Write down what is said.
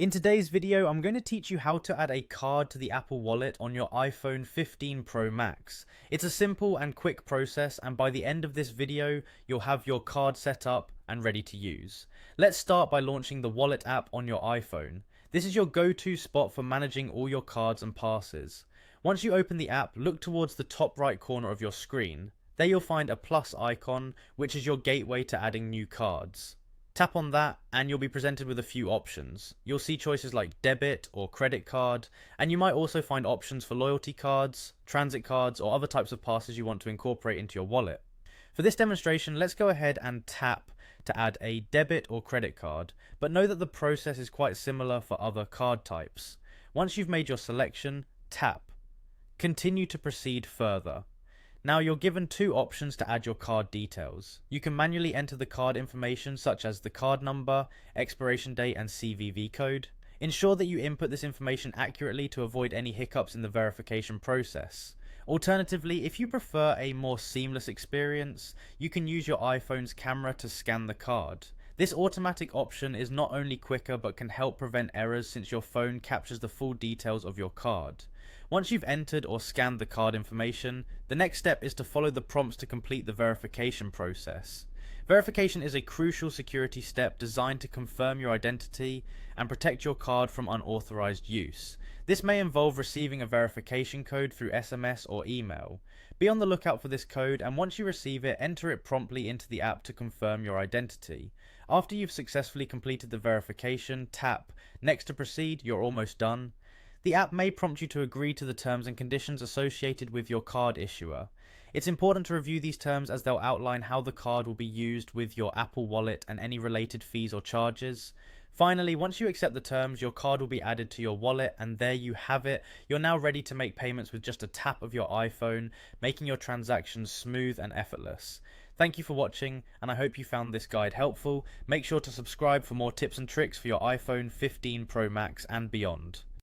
In today's video, I'm going to teach you how to add a card to the Apple Wallet on your iPhone 15 Pro Max. It's a simple and quick process, and by the end of this video, you'll have your card set up and ready to use. Let's start by launching the Wallet app on your iPhone. This is your go-to spot for managing all your cards and passes. Once you open the app, look towards the top right corner of your screen. There you'll find a plus icon, which is your gateway to adding new cards. Tap on that and you'll be presented with a few options. You'll see choices like debit or credit card, and you might also find options for loyalty cards, transit cards, or other types of passes you want to incorporate into your wallet. For this demonstration, let's go ahead and tap to add a debit or credit card, but know that the process is quite similar for other card types. Once you've made your selection, tap. Continue to proceed further. Now you're given two options to add your card details. You can manually enter the card information such as the card number, expiration date and CVV code. Ensure that you input this information accurately to avoid any hiccups in the verification process. Alternatively, if you prefer a more seamless experience, you can use your iPhone's camera to scan the card. This automatic option is not only quicker but can help prevent errors since your phone captures the full details of your card. Once you've entered or scanned the card information, the next step is to follow the prompts to complete the verification process. Verification is a crucial security step designed to confirm your identity and protect your card from unauthorized use. This may involve receiving a verification code through SMS or email. Be on the lookout for this code, and once you receive it, enter it promptly into the app to confirm your identity. After you've successfully completed the verification, tap Next to proceed. You're almost done. The app may prompt you to agree to the terms and conditions associated with your card issuer. It's important to review these terms as they'll outline how the card will be used with your Apple Wallet and any related fees or charges. Finally, once you accept the terms, your card will be added to your wallet, and there you have it. You're now ready to make payments with just a tap of your iPhone, making your transactions smooth and effortless. Thank you for watching, and I hope you found this guide helpful. Make sure to subscribe for more tips and tricks for your iPhone 15 Pro Max and beyond.